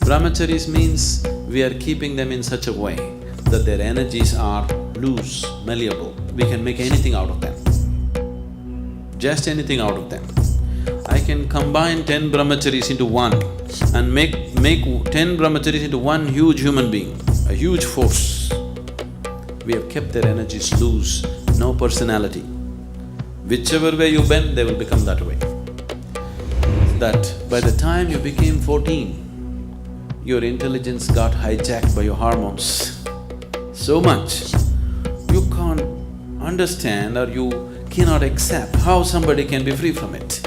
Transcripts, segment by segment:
Brahmacharis means we are keeping them in such a way that their energies are loose, malleable. We can make anything out of them, just anything out of them. I can combine 10 brahmacharis into one and make 10 brahmacharis into one huge human being, a huge force. We have kept their energies loose, no personality. Whichever way you bend, they will become that way. That by the time you became 14, your intelligence got hijacked by your hormones so much, you can't understand or you cannot accept how somebody can be free from it.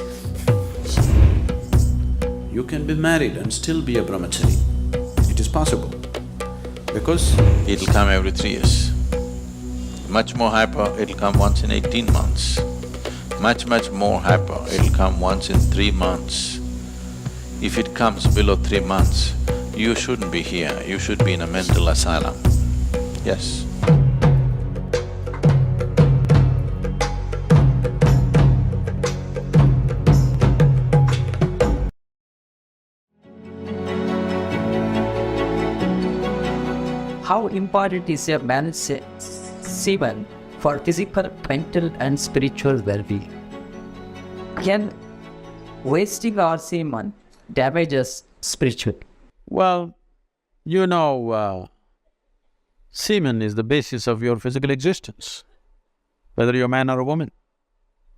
You can be married and still be a brahmachari. It is possible. Because it'll come every 3 years. Much more hyper, it'll come once in 18 months. Much more hyper, it'll come once in 3 months. If it comes below 3 months, you shouldn't be here, you should be in a mental asylum. Yes. How important is a man's semen for physical, mental and spiritual well-being? Can wasting our semen damage us spiritually? well, semen is the basis of your physical existence, whether you're a man or a woman.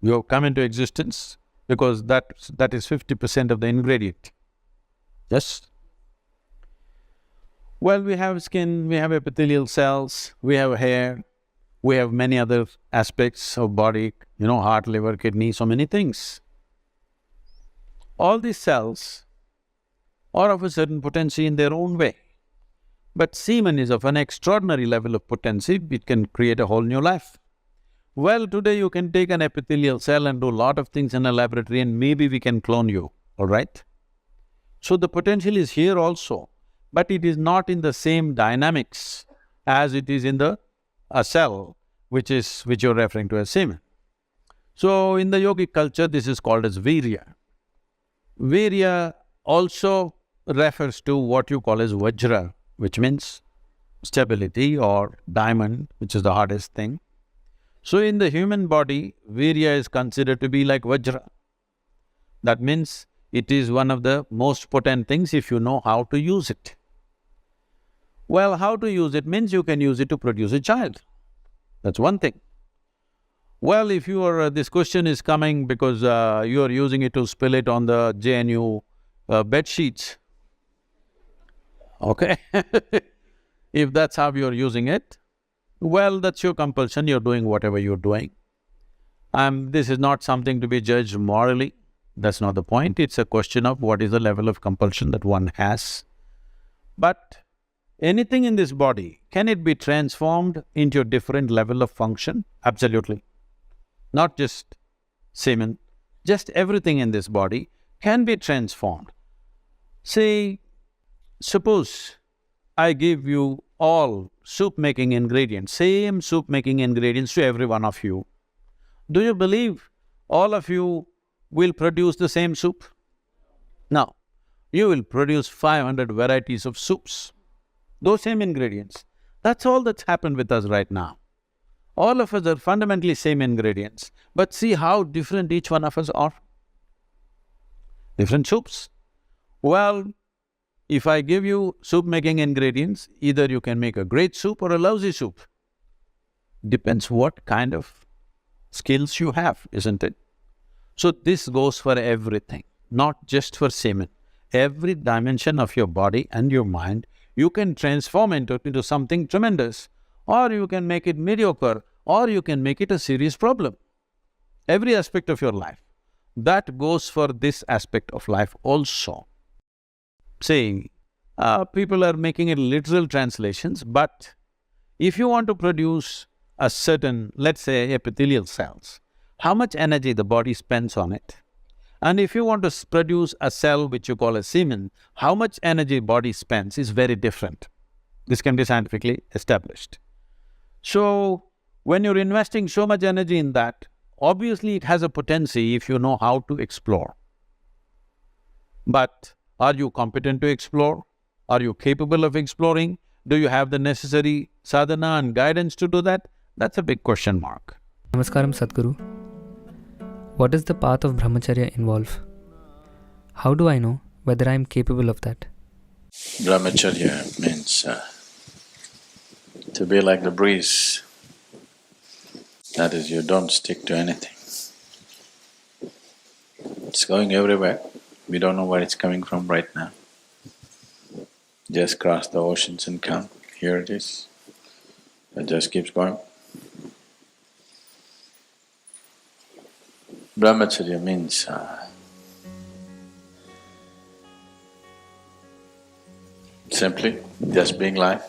You have come into existence because that is 50% of the ingredient. Yes? Well, we have skin, we have epithelial cells, we have hair, we have many other aspects of body, heart, liver, kidney, so many things. All these cells are of a certain potency in their own way. But semen is of an extraordinary level of potency, it can create a whole new life. Well, today you can take an epithelial cell and do a lot of things in a laboratory and maybe we can clone you, all right? So the potential is here also, but it is not in the same dynamics as it is in a cell, which you're referring to as semen. So in the yogic culture, this is called as virya. Virya also refers to what you call as vajra, which means stability, or diamond, which is the hardest thing. So in the human body, virya is considered to be like vajra. That means it is one of the most potent things if you know how to use it. Well, how to use it means you can use it to produce a child. That's one thing. Well, if this question is coming because you are using it to spill it on the JNU bed sheets, okay? If that's how you're using it, well, that's your compulsion, you're doing whatever you're doing. This is not something to be judged morally, that's not the point, it's a question of what is the level of compulsion that one has. But anything in this body, can it be transformed into a different level of function? Absolutely. Not just semen, just everything in this body can be transformed. Say, suppose I give you all soup-making ingredients, same soup-making ingredients to every one of you. Do you believe all of you will produce the same soup? No. You will produce 500 varieties of soups, those same ingredients. That's all that's happened with us right now. All of us are fundamentally same ingredients, but see how different each one of us are. Different soups. Well, if I give you soup-making ingredients, either you can make a great soup or a lousy soup. Depends what kind of skills you have, isn't it? So this goes for everything, not just for semen. Every dimension of your body and your mind, you can transform into something tremendous, or you can make it mediocre, or you can make it a serious problem. Every aspect of your life. That goes for this aspect of life also. Say, people are making it literal translations, but if you want to produce a certain, let's say, epithelial cells, how much energy the body spends on it? And if you want to produce a cell which you call a semen, how much energy body spends is very different. This can be scientifically established. So, when you're investing so much energy in that, obviously it has a potency if you know how to explore. But are you competent to explore? Are you capable of exploring? Do you have the necessary sadhana and guidance to do that? That's a big question mark. Namaskaram Sadhguru. What does the path of Brahmacharya involve? How do I know whether I am capable of that? Brahmacharya means to be like the breeze. That is, you don't stick to anything. It's going everywhere. We don't know where it's coming from right now. Just cross the oceans and come, here it is. It just keeps going. Brahmacharya means simply just being life.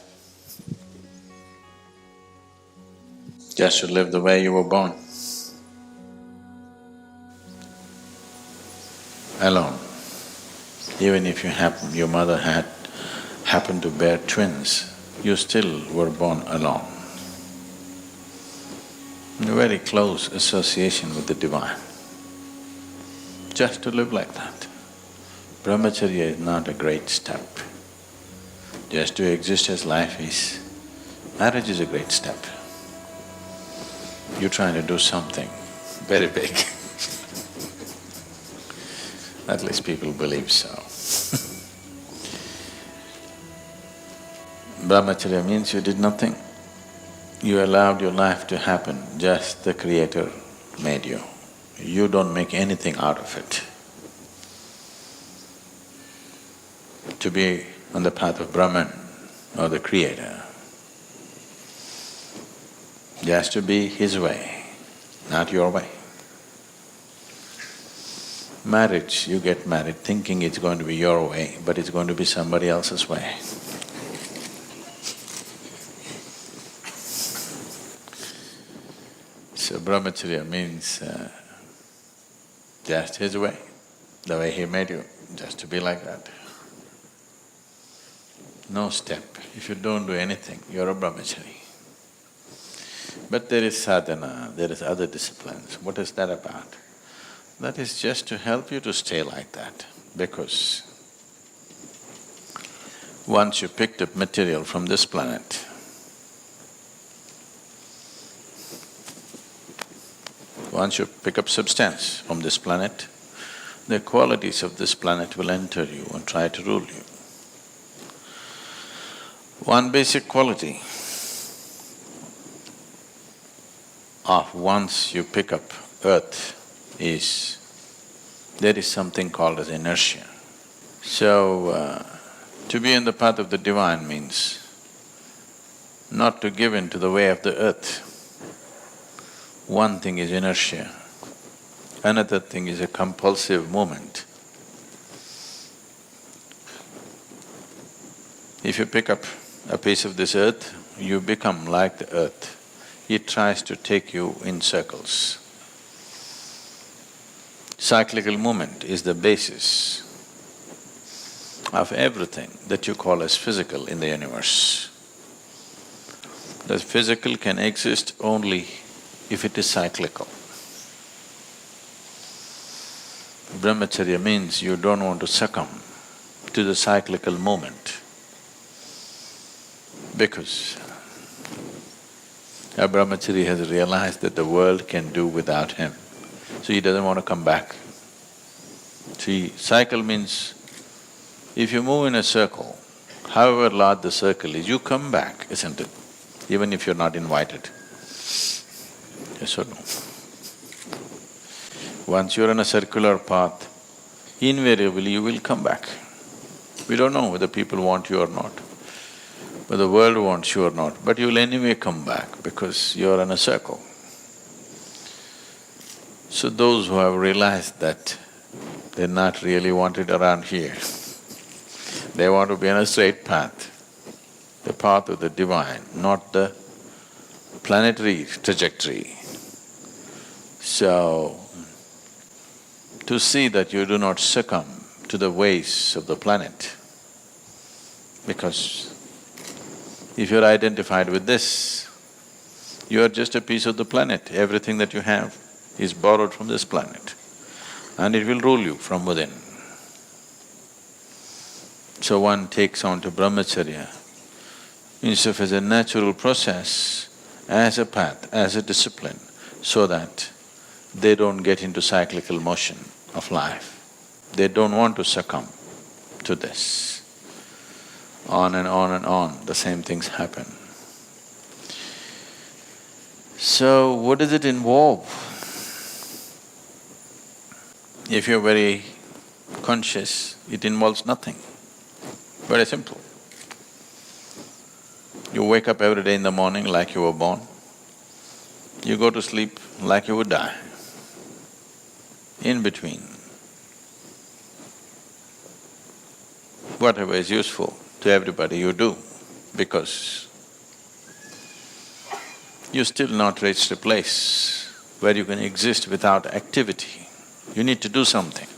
Just to live the way you were born. Alone. Even if your mother happened to bear twins, you still were born alone. In a very close association with the Divine. Just to live like that. Brahmacharya is not a great step. Just to exist as life is. Marriage is a great step. You're trying to do something very big. At least people believe so. Brahmacharya means you did nothing. You allowed your life to happen, just the Creator made you. You don't make anything out of it. To be on the path of Brahman or the Creator, just to be His way, not your way. Marriage, you get married thinking it's going to be your way, but it's going to be somebody else's way. So Brahmacharya means just His way, the way He made you, just to be like that. No step. If you don't do anything, you're a Brahmachari. But there is sadhana, there is other disciplines. What is that about? That is just to help you to stay like that, because once you picked up material from this planet, once you pick up substance from this planet, the qualities of this planet will enter you and try to rule you. One basic quality of once you pick up earth is, there is something called as inertia. So, to be in the path of the Divine means not to give in to the way of the earth. One thing is inertia, another thing is a compulsive movement. If you pick up a piece of this earth, you become like the earth. It tries to take you in circles. Cyclical movement is the basis of everything that you call as physical in the universe. The physical can exist only if it is cyclical. Brahmacharya means you don't want to succumb to the cyclical movement, because a brahmachari has realized that the world can do without him, so he doesn't want to come back. See, cycle means if you move in a circle, however large the circle is, you come back, isn't it? Even if you're not invited. Yes or no? Once you're on a circular path, invariably you will come back. We don't know whether people want you or not, whether the world wants you or not, but you'll anyway come back because you're in a circle. So those who have realized that they're not really wanted around here, they want to be on a straight path, the path of the Divine, not the planetary trajectory. So, to see that you do not succumb to the ways of the planet, because if you're identified with this, you are just a piece of the planet. Everything that you have is borrowed from this planet, and it will rule you from within. So one takes on to Brahmacharya instead of as a natural process, as a path, as a discipline, so that they don't get into cyclical motion of life. They don't want to succumb to this. On and on and on, the same things happen. So what does it involve? If you're very conscious, it involves nothing. Very simple. You wake up every day in the morning like you were born. You go to sleep like you would die. In between, whatever is useful to everybody you do, because you still not reached a place where you can exist without activity. You need to do something.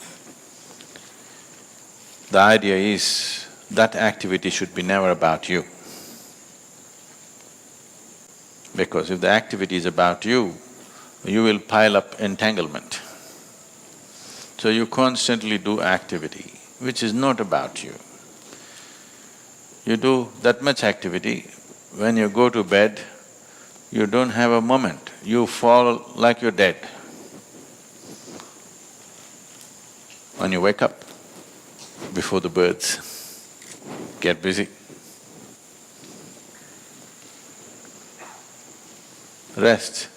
The idea is that activity should be never about you. Because if the activity is about you, you will pile up entanglement. So you constantly do activity which is not about you. You do that much activity, when you go to bed, you don't have a moment, you fall like you're dead. When you wake up, before the birds get busy, rest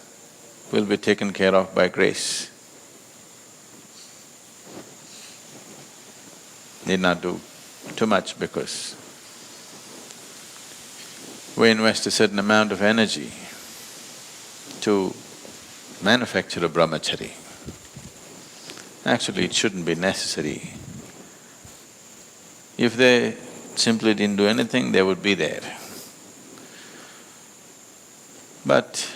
will be taken care of by grace. Need not do too much because we invest a certain amount of energy to manufacture a brahmachari. Actually, it shouldn't be necessary. If they simply didn't do anything, they would be there. But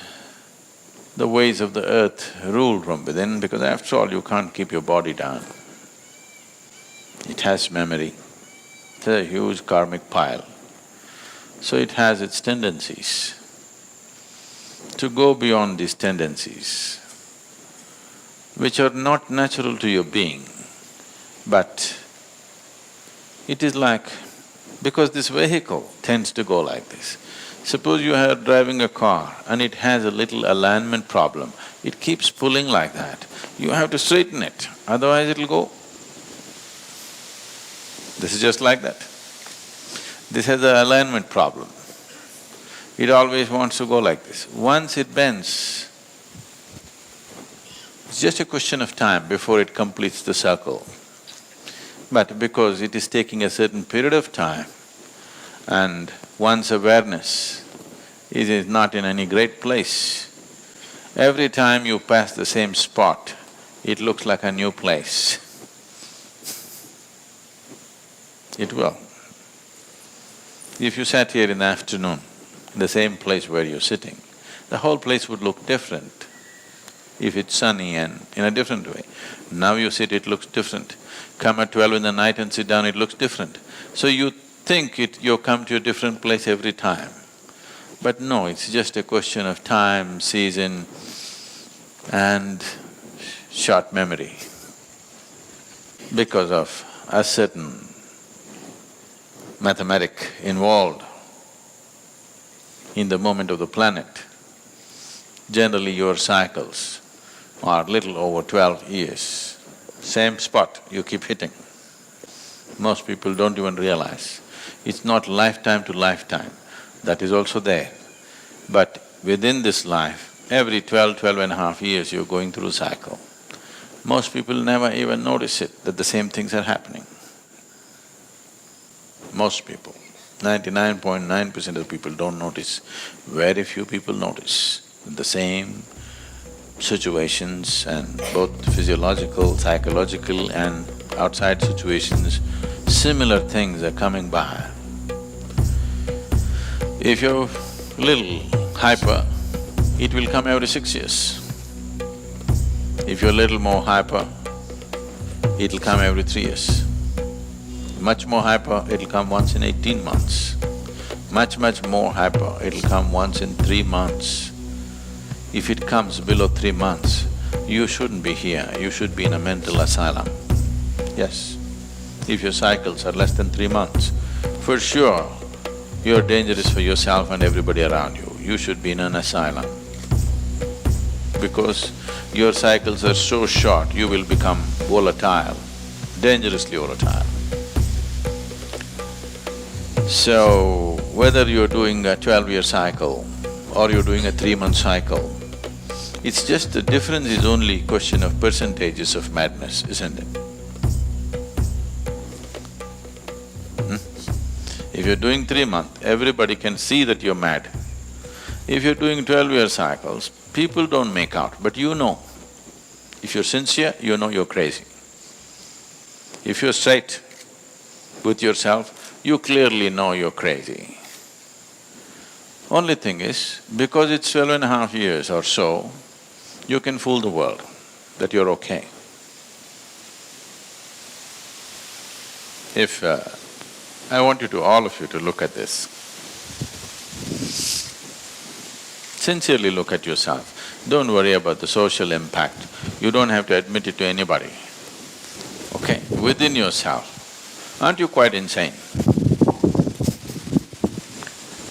the ways of the earth rule from within, because after all, you can't keep your body down. It has memory, it's a huge karmic pile. So it has its tendencies. To go beyond these tendencies, which are not natural to your being, but it is like… because this vehicle tends to go like this. Suppose you are driving a car and it has a little alignment problem, it keeps pulling like that. You have to straighten it, otherwise it'll go. This is just like that. This has an alignment problem. It always wants to go like this. Once it bends, it's just a question of time before it completes the circle. But because it is taking a certain period of time and one's awareness is not in any great place, every time you pass the same spot, it looks like a new place. It will. If you sat here in the afternoon, the same place where you're sitting, the whole place would look different if it's sunny and in a different way. Now you sit, it looks different. Come at 12 in the night and sit down, it looks different. So you think you come to a different place every time. But no, it's just a question of time, season and short memory. Because of a certain mathematic involved in the movement of the planet, generally your cycles are little over 12 years. Same spot you keep hitting. Most people don't even realize. It's not lifetime to lifetime, that is also there. But within this life, every 12.5 years you're going through a cycle. Most people never even notice it, that the same things are happening. Most people, 99.9% of the people don't notice. Very few people notice the same situations, and both physiological, psychological and outside situations, similar things are coming by. If you're little hyper, it will come every 6 years. If you're little more hyper, it'll come every 3 years. Much more hyper, it'll come once in 18 months. Much more hyper, it'll come once in 3 months. If it comes below 3 months, you shouldn't be here, you should be in a mental asylum. Yes, if your cycles are less than 3 months, for sure you're dangerous for yourself and everybody around you. You should be in an asylum. Because your cycles are so short, you will become volatile, dangerously volatile. So, whether you're doing a 12-year cycle or you're doing a 3-month cycle, it's just the difference is only question of percentages of madness, isn't it? If you're doing 3-month, everybody can see that you're mad. If you're doing 12-year cycles, people don't make out, but you know. If you're sincere, you know you're crazy. If you're straight with yourself, you clearly know you're crazy. Only thing is, because it's 12.5 years or so, you can fool the world that you're okay. If… I want you to, all of you to look at this. Sincerely look at yourself. Don't worry about the social impact. You don't have to admit it to anybody. Okay? Within yourself, aren't you quite insane?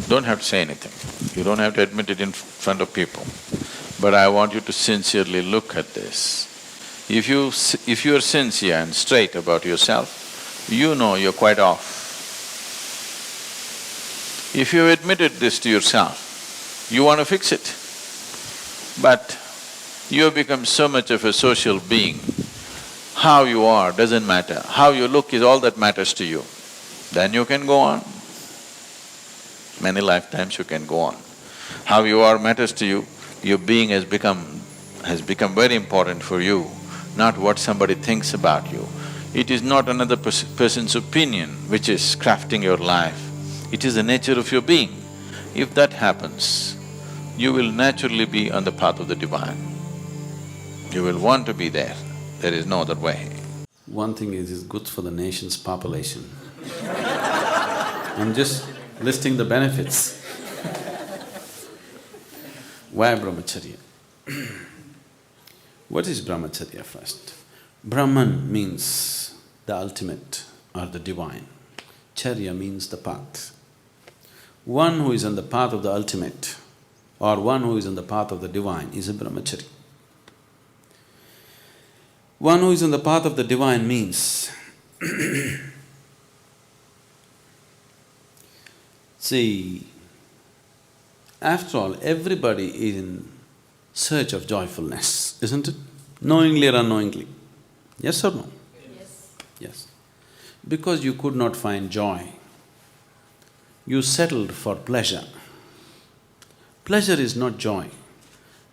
Don't have to say anything. You don't have to admit it in front of people. But I want you to sincerely look at this. If you're sincere and straight about yourself, you know you're quite off. If you've admitted this to yourself, you want to fix it. But you have become so much of a social being, how you are doesn't matter, how you look is all that matters to you. Then you can go on. Many lifetimes you can go on. How you are matters to you, your being has become very important for you, not what somebody thinks about you. It is not another person's opinion which is crafting your life. It is the nature of your being. If that happens, you will naturally be on the path of the divine. You will want to be there. There is no other way. One thing is, it's good for the nation's population. I'm just listing the benefits. Why Brahmacharya? What is Brahmacharya first? Brahman means the ultimate or the divine. Charya means the path. One who is on the path of the ultimate or one who is on the path of the divine is a brahmachari. One who is on the path of the divine means see, after all, everybody is in search of joyfulness, isn't it? Knowingly or unknowingly. Yes or no? Yes. Yes. Because you could not find joy, you settled for pleasure. Pleasure is not joy.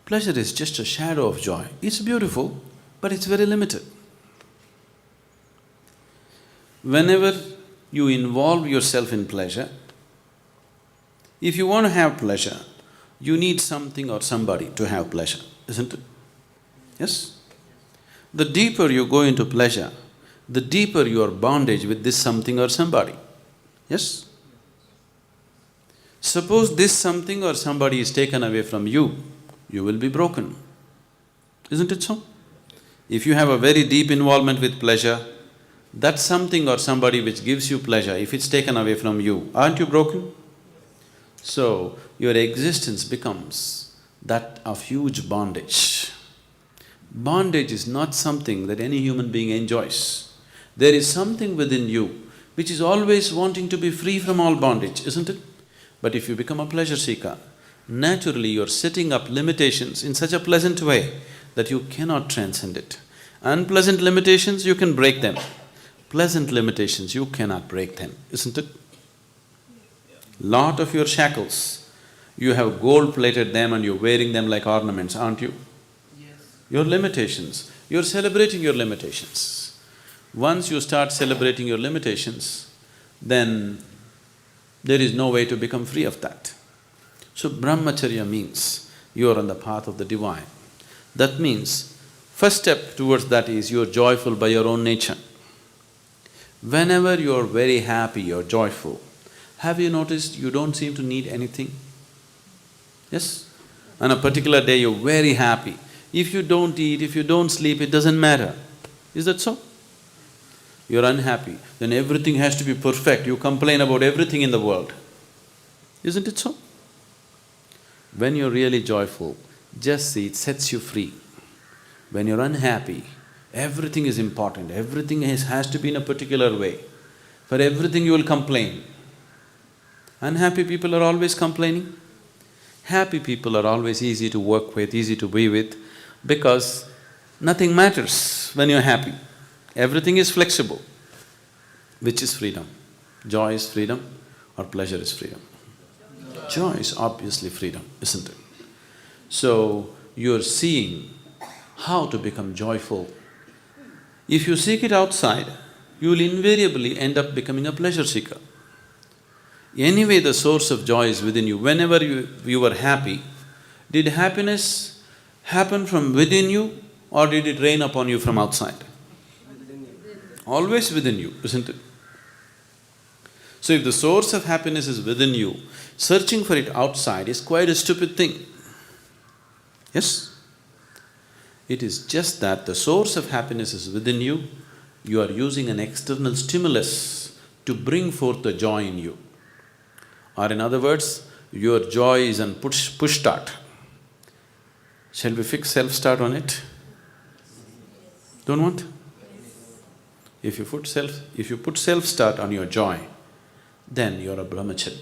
Pleasure is just a shadow of joy. It's beautiful, but it's very limited. Whenever you involve yourself in pleasure, if you want to have pleasure, you need something or somebody to have pleasure, isn't it? Yes? The deeper you go into pleasure, the deeper your bondage with this something or somebody. Yes? Suppose this something or somebody is taken away from you, you will be broken. Isn't it so? If you have a very deep involvement with pleasure, that something or somebody which gives you pleasure, if it's taken away from you, aren't you broken? So, your existence becomes that of huge bondage. Bondage is not something that any human being enjoys. There is something within you which is always wanting to be free from all bondage, isn't it? But if you become a pleasure seeker, naturally you're setting up limitations in such a pleasant way that you cannot transcend it. Unpleasant limitations, you can break them. Pleasant limitations, you cannot break them, isn't it? Lot of your shackles, you have gold-plated them and you're wearing them like ornaments, aren't you? Yes. Your limitations, you're celebrating your limitations. Once you start celebrating your limitations, then there is no way to become free of that. So Brahmacharya means you are on the path of the divine. That means, first step towards that is you're joyful by your own nature. Whenever you're very happy, you're joyful, have you noticed you don't seem to need anything? Yes? On a particular day you're very happy. If you don't eat, if you don't sleep, it doesn't matter. Is that so? you're unhappy, then everything has to be perfect, you complain about everything in the world. Isn't it so? When you're really joyful, just see, it sets you free. When you're unhappy, everything is important, everything has to be in a particular way. For everything you will complain. Unhappy people are always complaining. Happy people are always easy to work with, easy to be with, because nothing matters when you're happy. Everything is flexible. Which is freedom? Joy is freedom or pleasure is freedom? Joy is obviously freedom, isn't it? So, you're seeing how to become joyful. If you seek it outside, you will invariably end up becoming a pleasure seeker. Anyway, the source of joy is within you. Whenever you were happy, did happiness happen from within you or did it rain upon you from outside? Always within you, isn't it? So if the source of happiness is within you, searching for it outside is quite a stupid thing. Yes? It is just that the source of happiness is within you, you are using an external stimulus to bring forth the joy in you. Or in other words, your joy is on push start. Shall we fix self-start on it? Don't want? If you put self-start on your joy, then you're a brahmachari.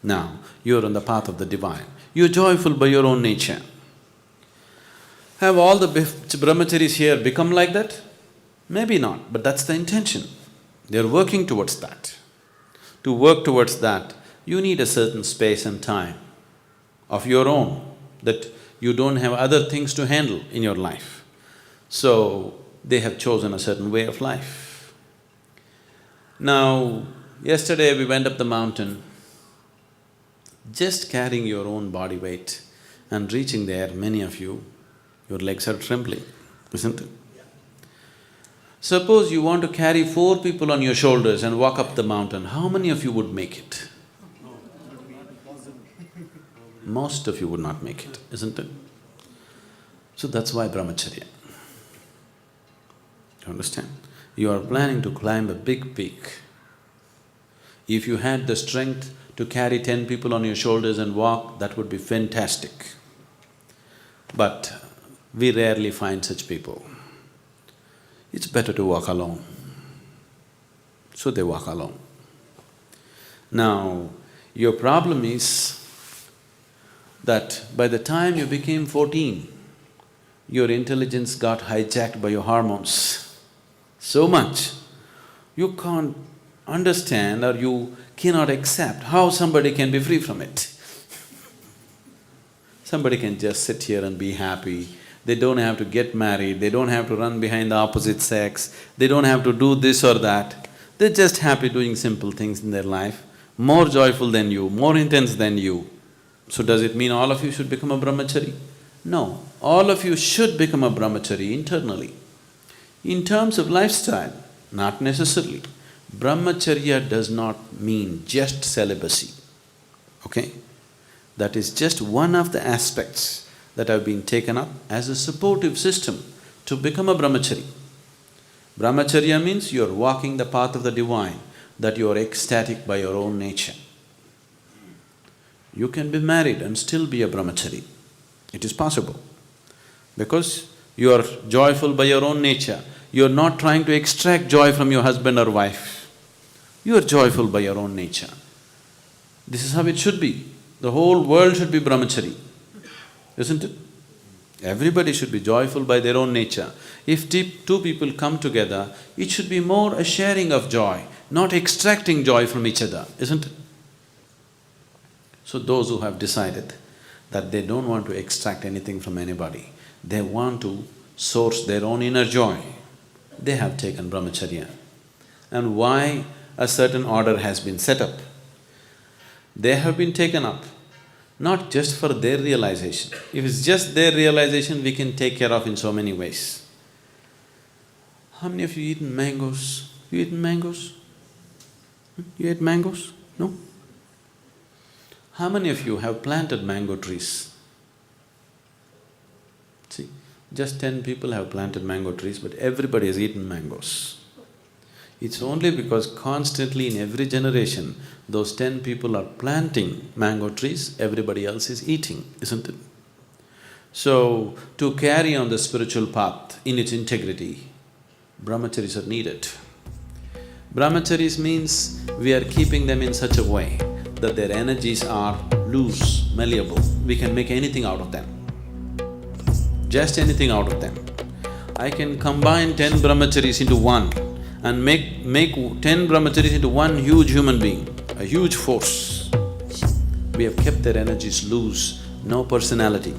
Now, you're on the path of the divine. You're joyful by your own nature. Have all the brahmacharis here become like that? Maybe not, but that's the intention. They're working towards that. To work towards that, you need a certain space and time of your own, that you don't have other things to handle in your life. So, they have chosen a certain way of life. Now, yesterday we went up the mountain, just carrying your own body weight and reaching there, many of you, your legs are trembling, isn't it? Suppose you want to carry 4 people on your shoulders and walk up the mountain, how many of you would make it? Most of you would not make it, isn't it? So that's why Brahmacharya. You understand? You are planning to climb a big peak. If you had the strength to carry 10 people on your shoulders and walk, that would be fantastic. But we rarely find such people. It's better to walk alone. So they walk alone. Now, your problem is that by the time you became 14, your intelligence got hijacked by your hormones so much, you can't understand or you cannot accept how somebody can be free from it. Somebody can just sit here and be happy. They don't have to get married, they don't have to run behind the opposite sex, they don't have to do this or that. They're just happy doing simple things in their life, more joyful than you, more intense than you. So does it mean all of you should become a brahmachari? No, all of you should become a brahmachari internally. In terms of lifestyle, not necessarily. Brahmacharya does not mean just celibacy, okay? That is just one of the aspects that have been taken up as a supportive system to become a brahmachari. Brahmacharya means you're walking the path of the divine, that you're ecstatic by your own nature. You can be married and still be a brahmachari. It is possible. Because you are joyful by your own nature, you're not trying to extract joy from your husband or wife. You are joyful by your own nature. This is how it should be. The whole world should be brahmachari, isn't it? Everybody should be joyful by their own nature. If two people come together, it should be more a sharing of joy, not extracting joy from each other, isn't it? So those who have decided that they don't want to extract anything from anybody, they want to source their own inner joy, they have taken Brahmacharya. And why a certain order has been set up? They have been taken up not just for their realization. If it's just their realization, we can take care of in so many ways. How many of you eaten mangoes? You eaten mangoes? You ate mangoes? No? How many of you have planted mango trees? See, Just 10 people have planted mango trees, but everybody has eaten mangoes. It's only because constantly in every generation, those 10 people are planting mango trees, everybody else is eating, isn't it? So, to carry on the spiritual path in its integrity, brahmacharis are needed. Brahmacharis means we are keeping them in such a way that their energies are loose, malleable. We can make anything out of them, just anything out of them. I can combine 10 brahmacharis into one and make 10 brahmacharis into one huge human being, a huge force. We have kept their energies loose, no personality.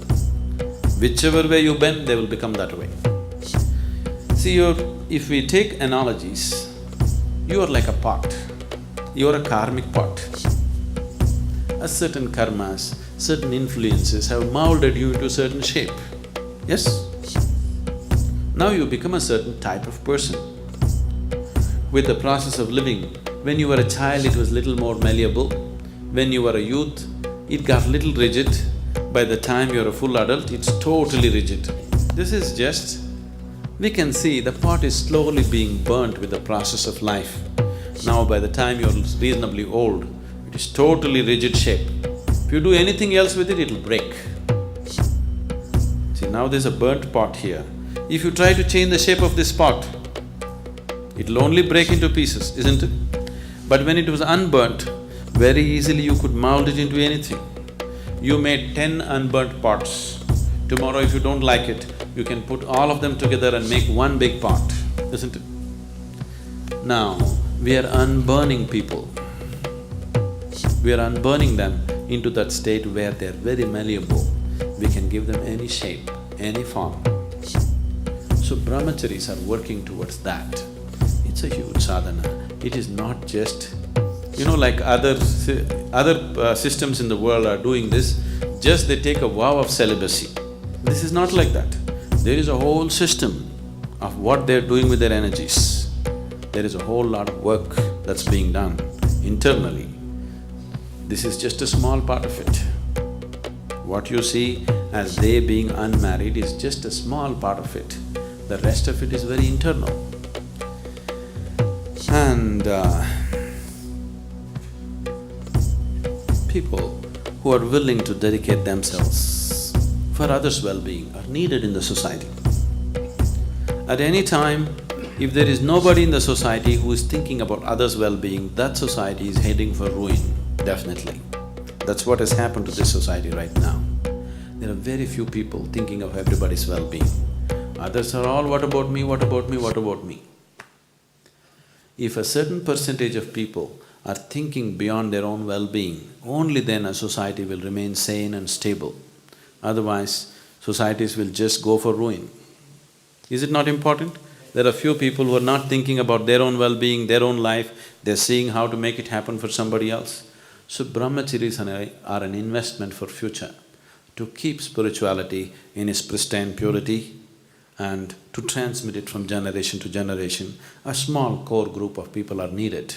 Whichever way you bend, they will become that way. See, if we take analogies, you are like a pot, you are a karmic pot. A certain karmas, certain influences have molded you into a certain shape, yes? Now you become a certain type of person. With the process of living, when you were a child it was little more malleable, when you were a youth it got little rigid, by the time you're a full adult it's totally rigid. This is just… we can see the pot is slowly being burnt with the process of life. Now by the time you're reasonably old, it is totally rigid shape. If you do anything else with it, it'll break. See, now there's a burnt pot here. If you try to change the shape of this pot, it'll only break into pieces, isn't it? But when it was unburnt, very easily you could mold it into anything. You made 10 unburnt pots. Tomorrow if you don't like it, you can put all of them together and make one big pot, isn't it? Now, we are unburning people. We are unburning them into that state where they're very malleable. We can give them any shape, any form. So brahmacharis are working towards that. It's a huge sadhana. It is not just… like other systems in the world are doing this, just they take a vow of celibacy. This is not like that. There is a whole system of what they're doing with their energies. There is a whole lot of work that's being done internally. This is just a small part of it. What you see as they being unmarried is just a small part of it. The rest of it is very internal. And people who are willing to dedicate themselves for others' well-being are needed in the society. At any time, if there is nobody in the society who is thinking about others' well-being, that society is heading for ruin, definitely. That's what has happened to this society right now. There are very few people thinking of everybody's well-being. Others are all, what about me, what about me, what about me? If a certain percentage of people are thinking beyond their own well-being, only then a society will remain sane and stable. Otherwise, societies will just go for ruin. Is it not important? There are few people who are not thinking about their own well-being, their own life, they're seeing how to make it happen for somebody else. So brahmacharis are an investment for future, to keep spirituality in its pristine purity and to transmit it from generation to generation. A small core group of people are needed.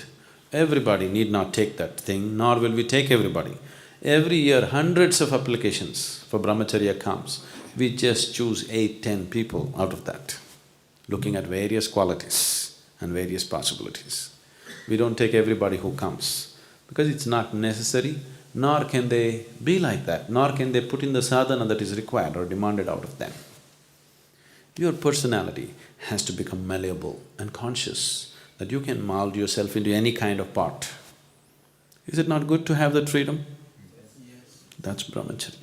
Everybody need not take that thing, nor will we take everybody. Every year, hundreds of applications for brahmacharya comes. We just choose 8–10 people out of that, looking at various qualities and various possibilities. We don't take everybody who comes, because it's not necessary, nor can they be like that, nor can they put in the sadhana that is required or demanded out of them. Your personality has to become malleable and conscious, that you can mold yourself into any kind of pot. Is it not good to have that freedom? Yes. That's brahmacharya.